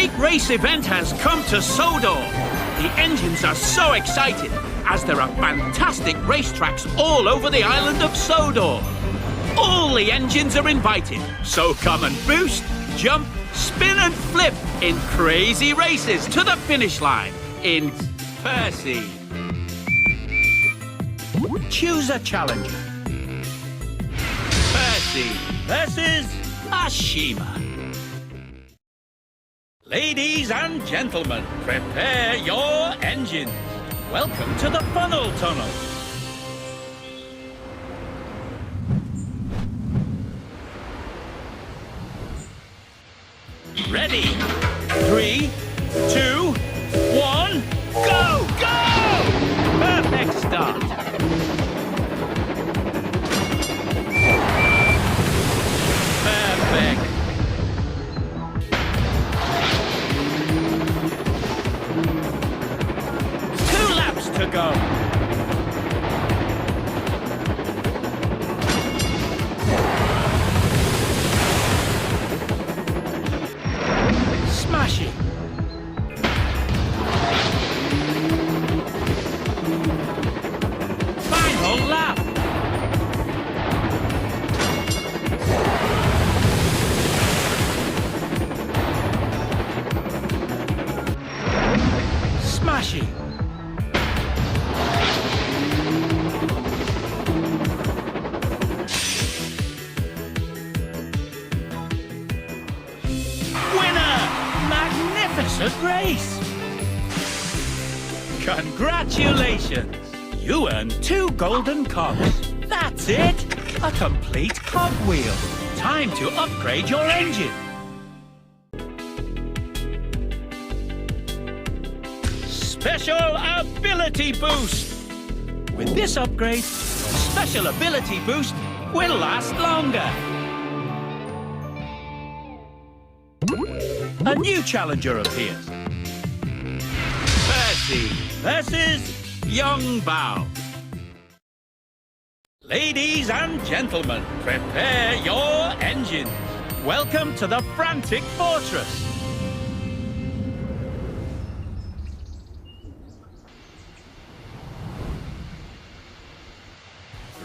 big race event has come to Sodor. The engines are so excited as there are fantastic racetracks all over the island of Sodor. All the engines are invited, so come and boost, jump, spin and flip in crazy races to the finish line in Percy. Choose a challenger. Percy versus Ashima. Ladies and gentlemen, prepare your engines. Welcome to the funnel tunnel. Ready? 3, 2, 1, go! Go! Perfect start. Perfect. To go. Smashing. Final lap. Smashing. Magnificent race! Congratulations! You earned 2 golden cogs. That's it! A complete cogwheel. Time to upgrade your engine. Special ability boost! With this upgrade, your special ability boost will last longer. A new challenger appears. Percy versus Young Bao. Ladies and gentlemen, prepare your engines. Welcome to the Frantic Fortress.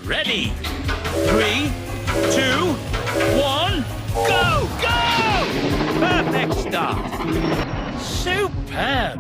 Ready? 3, 2, 1, go! Go! Perfect start. Superb.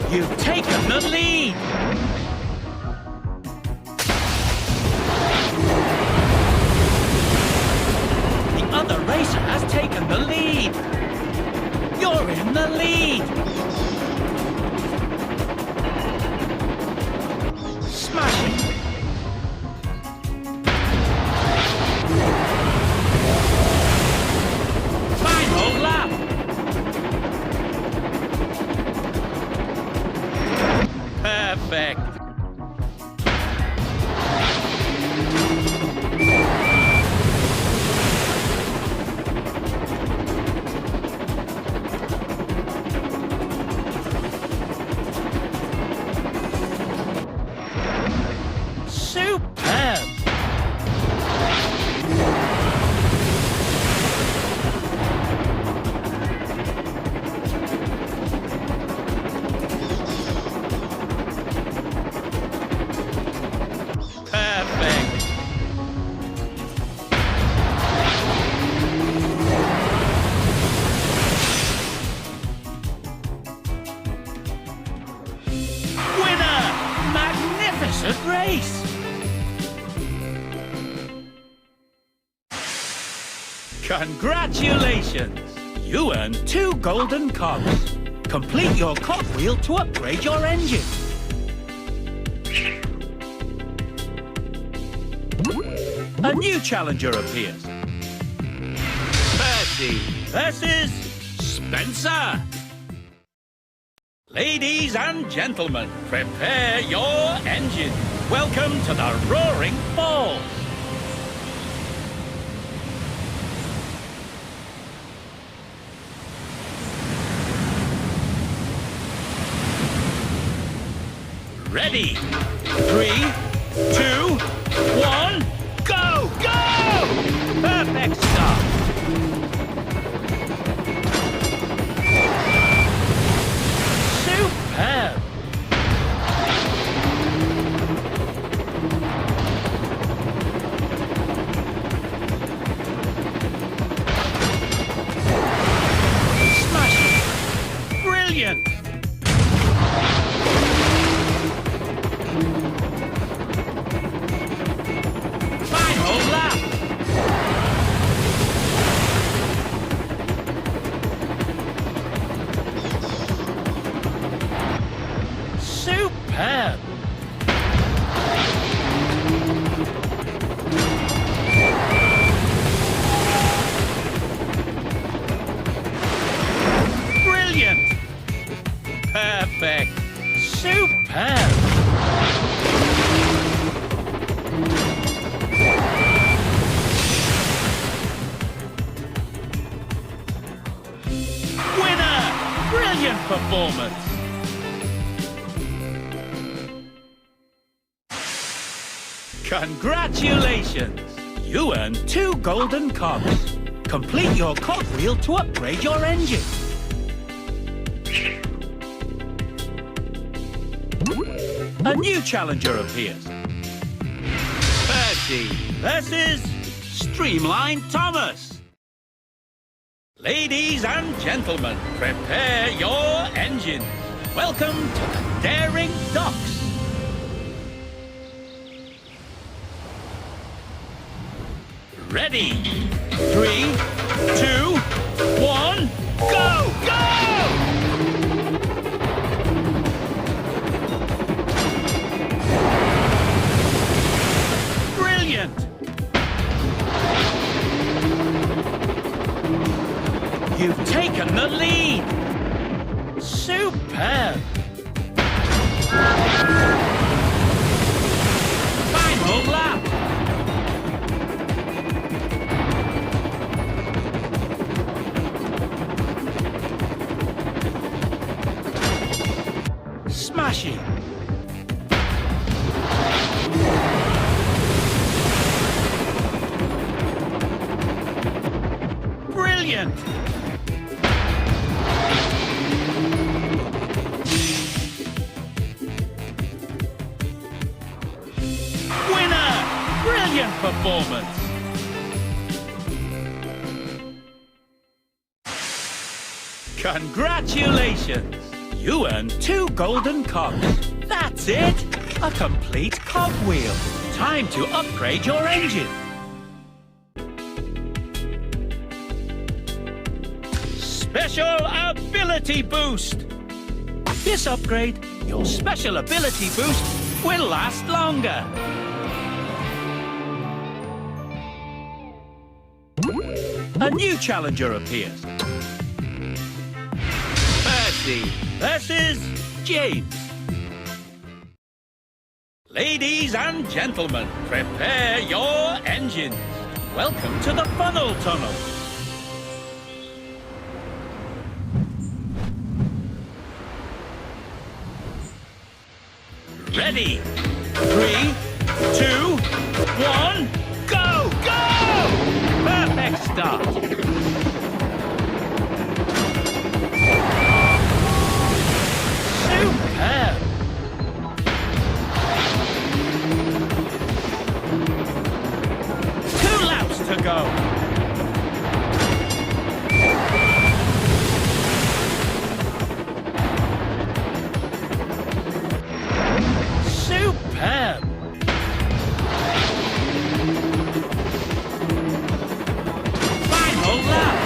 You've taken the lead. The other racer has taken the lead. You're in the lead! Smashing! Final lap! Perfect! Superb! Perfect! Winner! Magnificent race! Congratulations! You earned 2 golden cogs. Complete your cogwheel to upgrade your engine. A new challenger appears. Percy versus Spencer. Ladies and gentlemen, prepare your engine. Welcome to the Roaring Falls. Ready? 3, 2, 1, go! Go! Perfect start. Superb. Smashing. Brilliant. Final lap. Superb. Brilliant. Perfect. Superb. Winner. Brilliant performance. Congratulations! You earned 2 golden cogs. Complete your cogwheel to upgrade your engine. A new challenger appears. Percy versus Streamline Thomas. Ladies and gentlemen, prepare your engines. Welcome to the Daring Docks. Ready? 3, 2, 1, go! Go! Brilliant! You've taken the lead! Superb! Final lap! Smashing! Brilliant! Winner! Brilliant performance! Congratulations! You earned 2 golden cogs. That's it! A complete cogwheel. Time to upgrade your engine. Special Ability Boost. This upgrade, your Special Ability Boost, will last longer. A new challenger appears. Percy versus James. Ladies and gentlemen, prepare your engines. Welcome to the funnel tunnel. Ready? 3, 2, 1, go! Go! Perfect start. Superb! 2 laps to go. Superb! Final lap.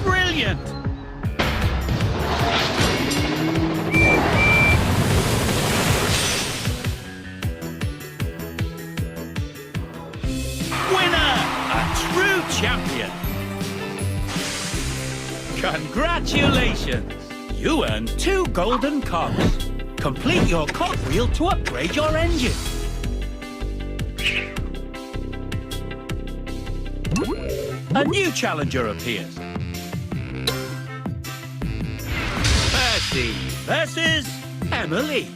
Brilliant! Winner! A true champion! Congratulations! You earned 2 golden cogs. Complete your cogwheel to upgrade your engine. A new challenger appears. Percy versus Emily.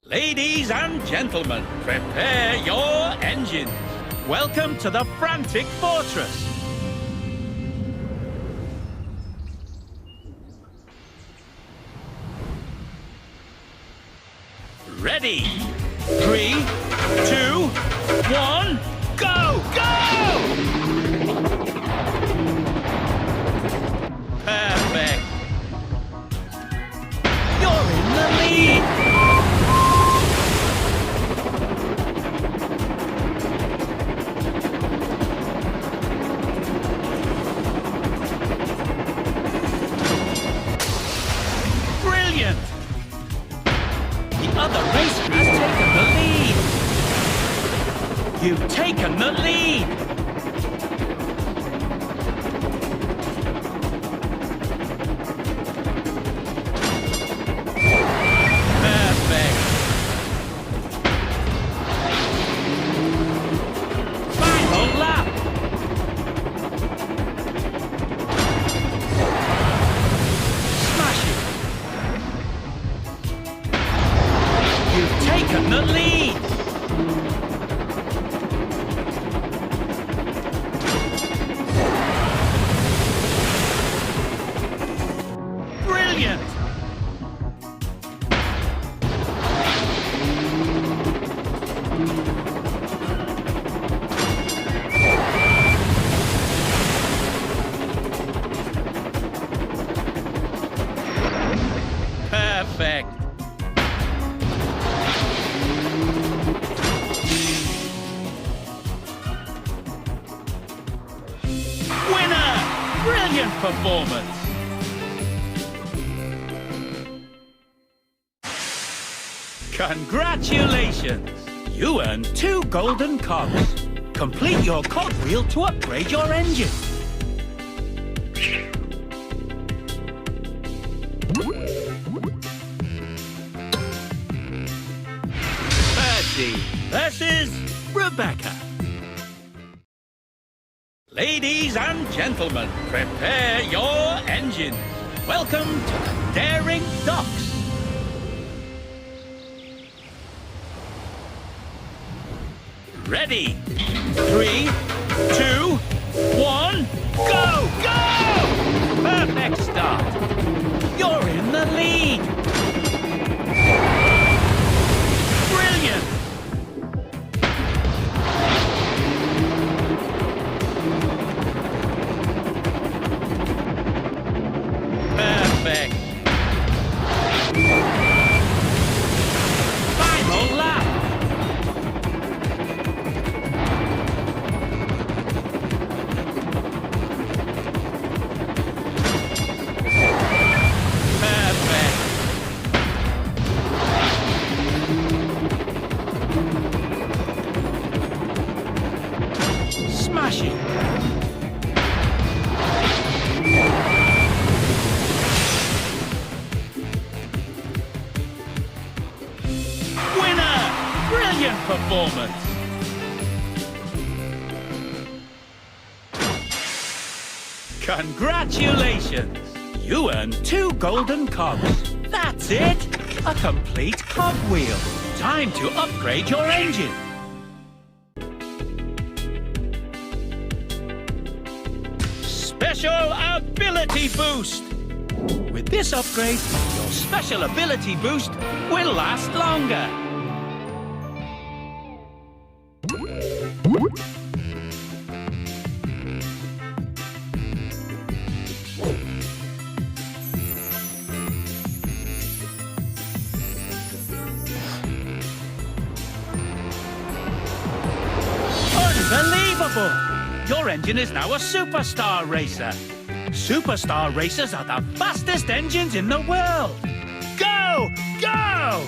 Ladies and gentlemen, prepare your engines. Welcome to the Frantic Fortress. Ready? 3, 2, 1, go! Go! Perfect. You're in the lead. Brilliant. The other racer has taken the lead. You've taken the lead. Perfect. Final lap. Smash it. You've taken the lead. Brilliant. Perfect. Winner! Brilliant performance. Congratulations! You earned 2 golden cogs. Complete your cogwheel to upgrade your engine. Percy versus Rebecca. Ladies and gentlemen, prepare your engines. Welcome to the Daring Docks. Ready? 3, 2, 1, go! Go! Perfect start. You're in the lead. Brilliant. Perfect. Final lap. Perfect. Smash it. Winner! Brilliant performance. Congratulations! You earned 2 golden cogs. That's it! A complete cogwheel. Time to upgrade your engine. Special Ability Boost. With this upgrade, your special ability boost will last longer. Unbelievable! Your engine is now a superstar racer. Superstar racers are the fastest engines in the world. Go! Go!